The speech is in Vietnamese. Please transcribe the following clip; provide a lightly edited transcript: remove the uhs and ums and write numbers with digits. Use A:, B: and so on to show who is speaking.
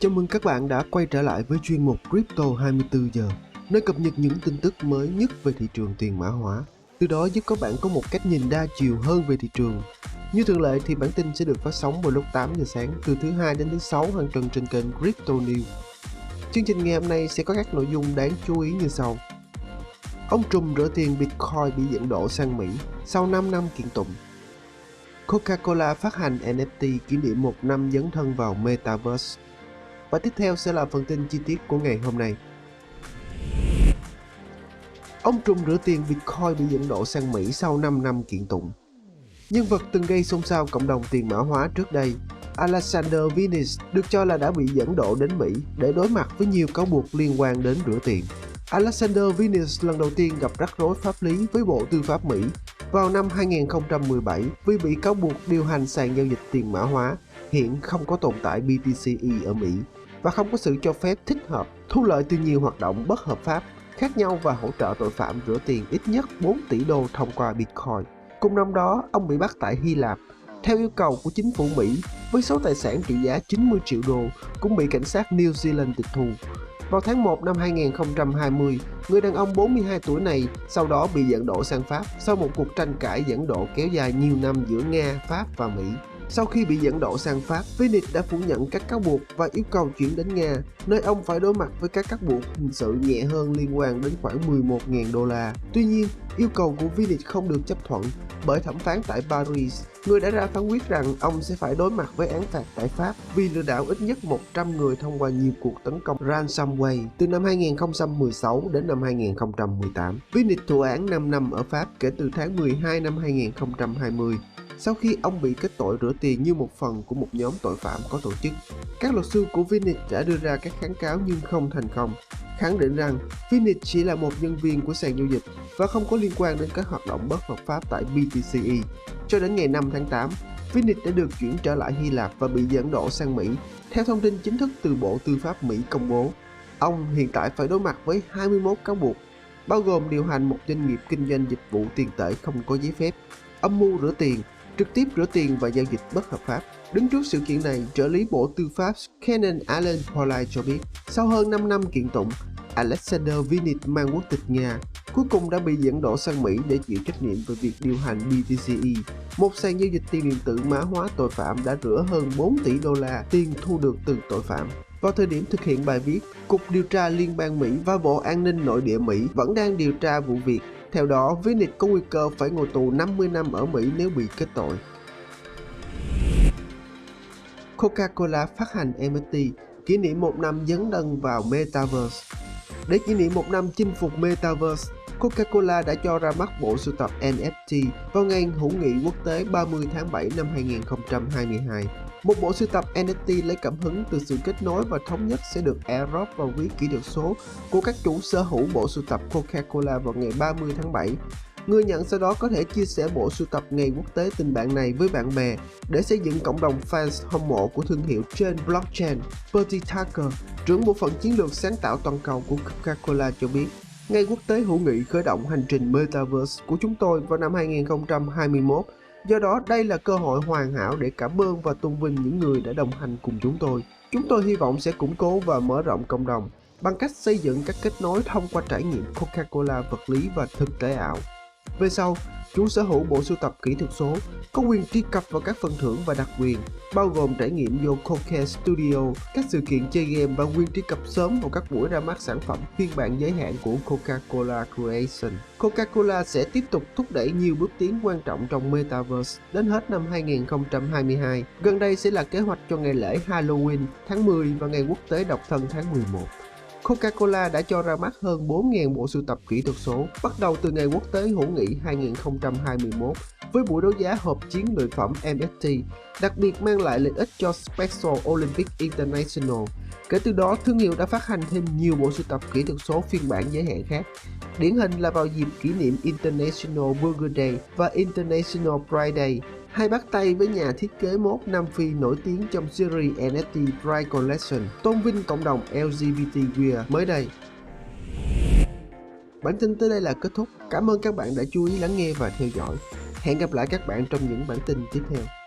A: Chào mừng các bạn đã quay trở lại với chuyên mục Crypto 24 giờ, nơi cập nhật những tin tức mới nhất về thị trường tiền mã hóa, từ đó giúp các bạn có một cách nhìn đa chiều hơn về thị trường. Như thường lệ thì bản tin sẽ được phát sóng vào lúc 8 giờ sáng từ thứ Hai đến thứ Sáu hàng tuần trên kênh Crypto News. Chương trình ngày hôm nay sẽ có các nội dung đáng chú ý như sau. Ông trùm rửa tiền Bitcoin bị dẫn độ sang Mỹ sau 5 năm kiện tụng. Coca-Cola phát hành NFT kỷ niệm 1 năm dấn thân vào Metaverse. Và tiếp theo sẽ là phần tin chi tiết của ngày hôm nay. Ông trùm rửa tiền Bitcoin bị dẫn độ sang Mỹ sau 5 năm kiện tụng. Nhân vật từng gây xôn xao cộng đồng tiền mã hóa trước đây, Alexander Vinich được cho là đã bị dẫn độ đến Mỹ để đối mặt với nhiều cáo buộc liên quan đến rửa tiền. Alexander Vinich lần đầu tiên gặp rắc rối pháp lý với Bộ Tư pháp Mỹ vào năm 2017 vì bị cáo buộc điều hành sàn giao dịch tiền mã hóa hiện không có tồn tại BTCE ở Mỹ và không có sự cho phép thích hợp, thu lợi từ nhiều hoạt động bất hợp pháp khác nhau và hỗ trợ tội phạm rửa tiền ít nhất 4 tỷ đô thông qua Bitcoin. Cùng năm đó, ông bị bắt tại Hy Lạp theo yêu cầu của chính phủ Mỹ với số tài sản trị giá 90 triệu đô cũng bị cảnh sát New Zealand tịch thu. Vào tháng 1 năm 2020, người đàn ông 42 tuổi này sau đó bị dẫn độ sang Pháp sau một cuộc tranh cãi dẫn độ kéo dài nhiều năm giữa Nga, Pháp và Mỹ. Sau khi bị dẫn độ sang Pháp, Vinich đã phủ nhận các cáo buộc và yêu cầu chuyển đến Nga, nơi ông phải đối mặt với các cáo buộc hình sự nhẹ hơn liên quan đến khoảng 11.000 đô la. Tuy nhiên, yêu cầu của Vinich không được chấp thuận bởi thẩm phán tại Paris, người đã ra phán quyết rằng ông sẽ phải đối mặt với án phạt tại Pháp vì lừa đảo ít nhất 100 người thông qua nhiều cuộc tấn công ransomware từ năm 2016 đến năm 2018. Vinich thụ án 5 năm ở Pháp kể từ tháng 12 năm 2020. Sau khi ông bị kết tội rửa tiền như một phần của một nhóm tội phạm có tổ chức. Các luật sư của Vinich đã đưa ra các kháng cáo nhưng không thành công, khẳng định rằng Vinich chỉ là một nhân viên của sàn giao dịch và không có liên quan đến các hoạt động bất hợp pháp tại BTCE. Cho đến ngày 5 tháng 8, Vinich đã được chuyển trở lại Hy Lạp và bị dẫn độ sang Mỹ, theo thông tin chính thức từ Bộ Tư pháp Mỹ công bố. Ông hiện tại phải đối mặt với 21 cáo buộc, bao gồm điều hành một doanh nghiệp kinh doanh dịch vụ tiền tệ không có giấy phép, âm mưu rửa tiền, trực tiếp rửa tiền và giao dịch bất hợp pháp. Đứng trước sự kiện này, trợ lý Bộ Tư pháp Kenan Allen Polai cho biết, sau hơn 5 năm kiện tụng, Alexander Vinich mang quốc tịch Nga cuối cùng đã bị dẫn độ sang Mỹ để chịu trách nhiệm về việc điều hành BTCE, một sàn giao dịch tiền điện tử mã hóa tội phạm đã rửa hơn 4 tỷ đô la tiền thu được từ tội phạm. Vào thời điểm thực hiện bài viết, Cục Điều tra Liên bang Mỹ và Bộ An ninh Nội địa Mỹ vẫn đang điều tra vụ việc. Theo đó, Vinich có nguy cơ phải ngồi tù 50 năm ở Mỹ nếu bị kết tội. Coca-Cola phát hành NFT kỷ niệm 1 năm dấn thân vào Metaverse. Để kỷ niệm 1 năm chinh phục Metaverse, Coca-Cola đã cho ra mắt bộ sưu tập NFT vào ngày hữu nghị quốc tế 30 tháng 7 năm 2022. Một bộ sưu tập NFT lấy cảm hứng từ sự kết nối và thống nhất sẽ được airdrop vào ví kỹ thuật số của các chủ sở hữu bộ sưu tập Coca-Cola vào ngày 30 tháng 7. Người nhận sau đó có thể chia sẻ bộ sưu tập ngày quốc tế tình bạn này với bạn bè để xây dựng cộng đồng fans hâm mộ của thương hiệu trên blockchain. Bertie Tucker, trưởng bộ phận chiến lược sáng tạo toàn cầu của Coca-Cola cho biết, Ngày quốc tế hữu nghị khởi động hành trình Metaverse của chúng tôi vào năm 2021. Do đó, đây là cơ hội hoàn hảo để cảm ơn và tôn vinh những người đã đồng hành cùng chúng tôi. Chúng tôi hy vọng sẽ củng cố và mở rộng cộng đồng bằng cách xây dựng các kết nối thông qua trải nghiệm Coca-Cola vật lý và thực tế ảo. Về sau, chủ sở hữu bộ sưu tập kỹ thuật số có quyền truy cập vào các phần thưởng và đặc quyền, bao gồm trải nghiệm vô Coca Studio, các sự kiện chơi game và quyền truy cập sớm vào các buổi ra mắt sản phẩm phiên bản giới hạn của Coca-Cola Creation. Coca-Cola sẽ tiếp tục thúc đẩy nhiều bước tiến quan trọng trong Metaverse đến hết năm 2022. Gần đây sẽ là kế hoạch cho ngày lễ Halloween tháng 10 và ngày quốc tế độc thân tháng 11. Coca-Cola đã cho ra mắt hơn 4.000 bộ sưu tập kỹ thuật số bắt đầu từ ngày quốc tế hữu nghị 2021 với buổi đấu giá hộp chiến lợi phẩm NFT, đặc biệt mang lại lợi ích cho Special Olympics International. Kể từ đó, thương hiệu đã phát hành thêm nhiều bộ sưu tập kỹ thuật số phiên bản giới hạn khác. Điển hình là vào dịp kỷ niệm International Burger Day và International Pride Day, hay bắt tay với nhà thiết kế mốt Nam Phi nổi tiếng trong series NFT Pride Collection, tôn vinh cộng đồng LGBTQ mới đây. Bản tin tới đây là kết thúc. Cảm ơn các bạn đã chú ý lắng nghe và theo dõi. Hẹn gặp lại các bạn trong những bản tin tiếp theo.